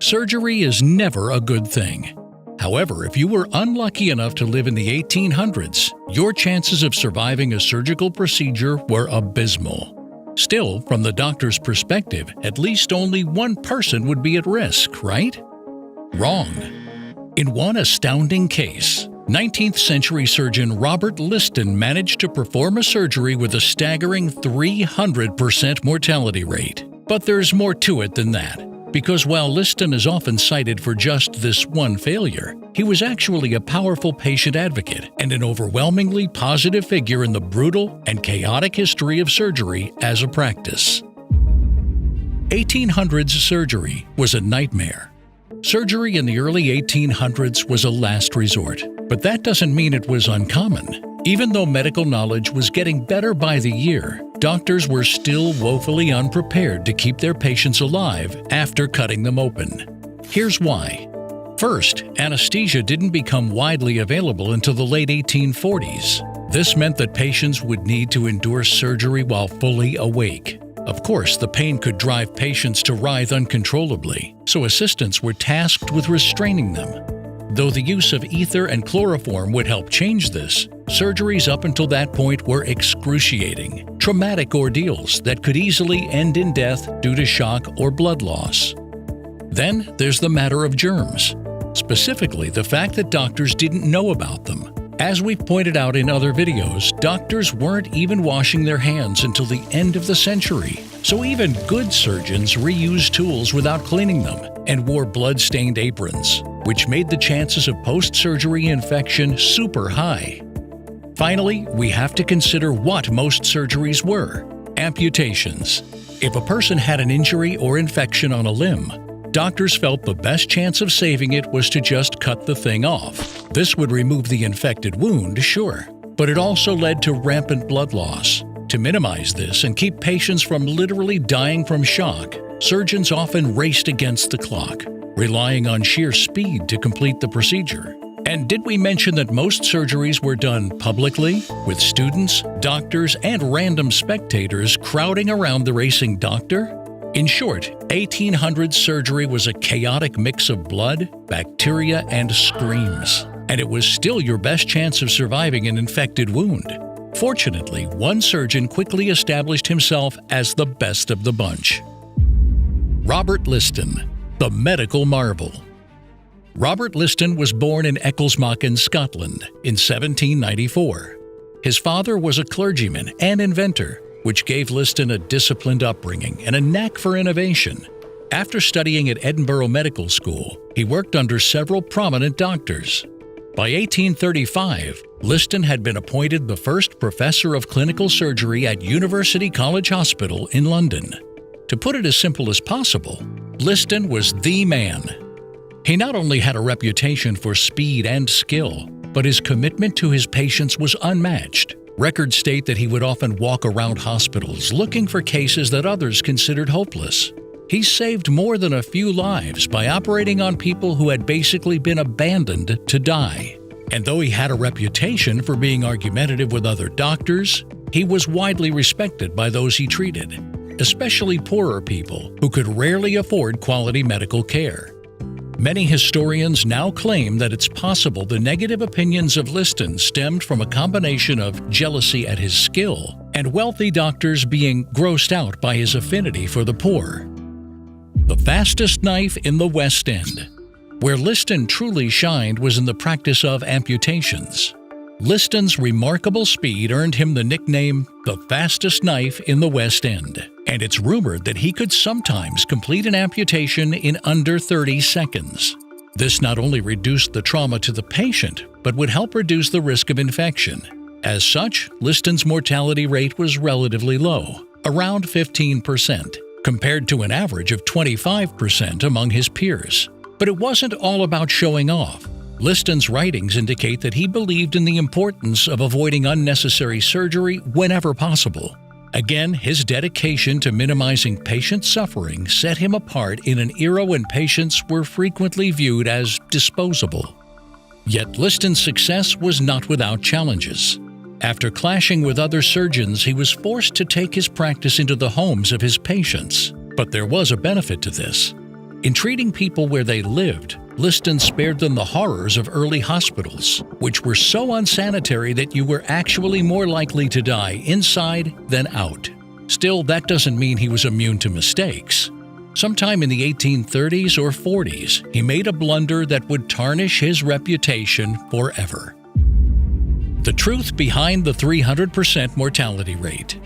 Surgery is never a good thing. However, if you were unlucky enough to live in the 1800s, your chances of surviving a surgical procedure were abysmal. Still, from the doctor's perspective, at least only one person would be at risk, right? Wrong. In one astounding case, 19th century surgeon Robert Liston managed to perform a surgery with a staggering 300% mortality rate. But there's more to it than that. Because while Liston is often cited for just this one failure, he was actually a powerful patient advocate and an overwhelmingly positive figure in the brutal and chaotic history of surgery as a practice. 1800s surgery was a nightmare. Surgery in the early 1800s was a last resort, but that doesn't mean it was uncommon. Even though medical knowledge was getting better by the year, doctors were still woefully unprepared to keep their patients alive after cutting them open. Here's why. First, anesthesia didn't become widely available until the late 1840s. This meant that patients would need to endure surgery while fully awake. Of course, the pain could drive patients to writhe uncontrollably, so assistants were tasked with restraining them. Though the use of ether and chloroform would help change this, surgeries up until that point were excruciating, traumatic ordeals that could easily end in death due to shock or blood loss. Then there's the matter of germs, specifically the fact that doctors didn't know about them. As we've pointed out in other videos, doctors weren't even washing their hands until the end of the century, so even good surgeons reused tools without cleaning them and wore blood-stained aprons, which made the chances of post-surgery infection super high. Finally, we have to consider what most surgeries were: amputations. If a person had an injury or infection on a limb, doctors felt the best chance of saving it was to just cut the thing off. This would remove the infected wound, sure, but it also led to rampant blood loss. To minimize this and keep patients from literally dying from shock, surgeons often raced against the clock, relying on sheer speed to complete the procedure. And did we mention that most surgeries were done publicly, with students, doctors, and random spectators crowding around the racing doctor? In short, 1800s surgery was a chaotic mix of blood, bacteria, and screams. And it was still your best chance of surviving an infected wound. Fortunately, one surgeon quickly established himself as the best of the bunch. Robert Liston, the medical marvel. Robert Liston was born in Ecclesmachan, Scotland, in 1794. His father was a clergyman and inventor, which gave Liston a disciplined upbringing and a knack for innovation. After studying at Edinburgh Medical School, he worked under several prominent doctors. By 1835, Liston had been appointed the first professor of clinical surgery at University College Hospital in London. To put it as simple as possible, Liston was the man. He not only had a reputation for speed and skill, but his commitment to his patients was unmatched. Records state that he would often walk around hospitals looking for cases that others considered hopeless. He saved more than a few lives by operating on people who had basically been abandoned to die. And though he had a reputation for being argumentative with other doctors, he was widely respected by those he treated, especially poorer people who could rarely afford quality medical care. Many historians now claim that it's possible the negative opinions of Liston stemmed from a combination of jealousy at his skill and wealthy doctors being grossed out by his affinity for the poor. The fastest knife in the West End. Where Liston truly shined was in the practice of amputations. Liston's remarkable speed earned him the nickname the fastest knife in the West End, and it's rumored that he could sometimes complete an amputation in under 30 seconds. This not only reduced the trauma to the patient, but would help reduce the risk of infection. As such, Liston's mortality rate was relatively low, around 15%, compared to an average of 25% among his peers. But it wasn't all about showing off. Liston's writings indicate that he believed in the importance of avoiding unnecessary surgery whenever possible. Again, his dedication to minimizing patient suffering set him apart in an era when patients were frequently viewed as disposable. Yet Liston's success was not without challenges. After clashing with other surgeons, he was forced to take his practice into the homes of his patients. But there was a benefit to this. In treating people where they lived, Liston spared them the horrors of early hospitals, which were so unsanitary that you were actually more likely to die inside than out. Still, that doesn't mean he was immune to mistakes. Sometime in the 1830s or 40s, he made a blunder that would tarnish his reputation forever. The truth behind the 300% mortality rate.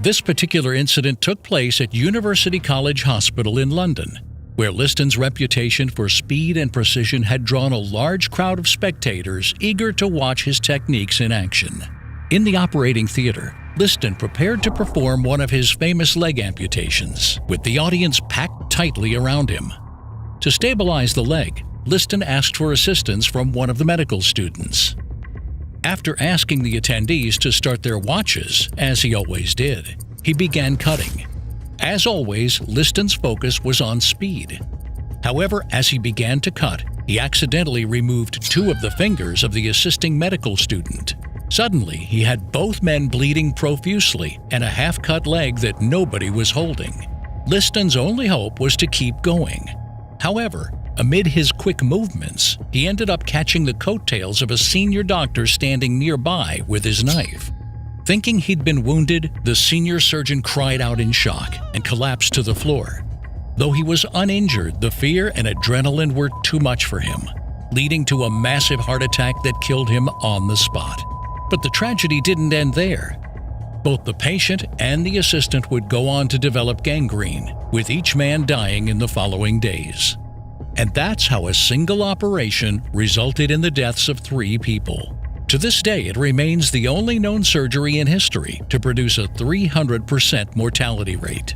This particular incident took place at University College Hospital in London, where Liston's reputation for speed and precision had drawn a large crowd of spectators eager to watch his techniques in action. In the operating theater, Liston prepared to perform one of his famous leg amputations, with the audience packed tightly around him. To stabilize the leg, Liston asked for assistance from one of the medical students. After asking the attendees to start their watches, as he always did, he began cutting. As always, Liston's focus was on speed. However, as he began to cut, he accidentally removed 2 of the fingers of the assisting medical student. Suddenly, he had both men bleeding profusely and a half-cut leg that nobody was holding. Liston's only hope was to keep going. However, amid his quick movements, he ended up catching the coattails of a senior doctor standing nearby with his knife. Thinking he'd been wounded, the senior surgeon cried out in shock and collapsed to the floor. Though he was uninjured, the fear and adrenaline were too much for him, leading to a massive heart attack that killed him on the spot. But the tragedy didn't end there. Both the patient and the assistant would go on to develop gangrene, with each man dying in the following days. And that's how a single operation resulted in the deaths of 3 people. To this day, it remains the only known surgery in history to produce a 300% mortality rate.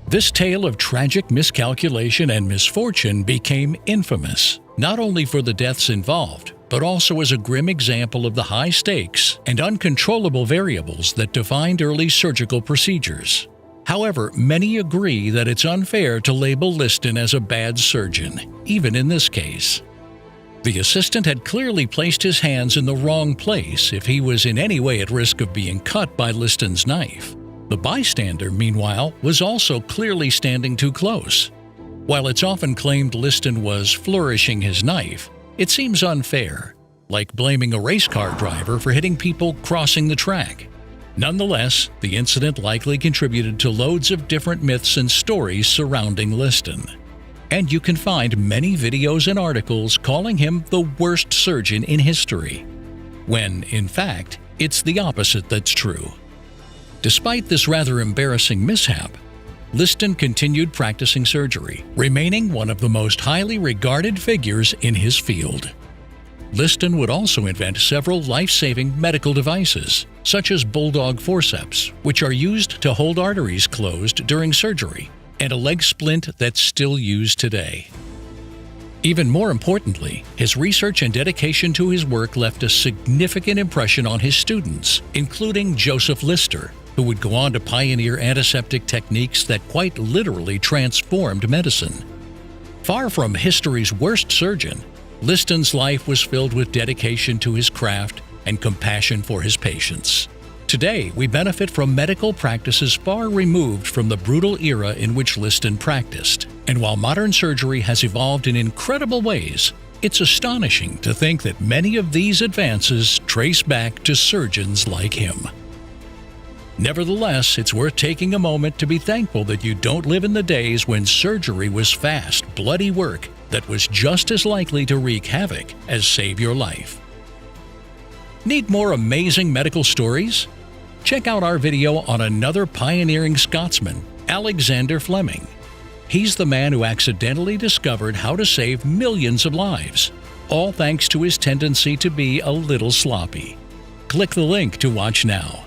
This tale of tragic miscalculation and misfortune became infamous, not only for the deaths involved, but also as a grim example of the high stakes and uncontrollable variables that defined early surgical procedures. However, many agree that it's unfair to label Liston as a bad surgeon, even in this case. The assistant had clearly placed his hands in the wrong place if he was in any way at risk of being cut by Liston's knife. The bystander, meanwhile, was also clearly standing too close. While it's often claimed Liston was flourishing his knife, it seems unfair, like blaming a race car driver for hitting people crossing the track. Nonetheless, the incident likely contributed to loads of different myths and stories surrounding Liston. And you can find many videos and articles calling him the worst surgeon in history, when, in fact, it's the opposite that's true. Despite this rather embarrassing mishap, Liston continued practicing surgery, remaining one of the most highly regarded figures in his field. Liston would also invent several life-saving medical devices, such as bulldog forceps, which are used to hold arteries closed during surgery, and a leg splint that's still used today. Even more importantly, his research and dedication to his work left a significant impression on his students, including Joseph Lister, who would go on to pioneer antiseptic techniques that quite literally transformed medicine. Far from history's worst surgeon, Liston's life was filled with dedication to his craft and compassion for his patients. Today, we benefit from medical practices far removed from the brutal era in which Liston practiced. And while modern surgery has evolved in incredible ways, it's astonishing to think that many of these advances trace back to surgeons like him. Nevertheless, it's worth taking a moment to be thankful that you don't live in the days when surgery was fast, bloody work that was just as likely to wreak havoc as save your life. Need more amazing medical stories? Check out our video on another pioneering Scotsman, Alexander Fleming. He's the man who accidentally discovered how to save millions of lives, all thanks to his tendency to be a little sloppy. Click the link to watch now.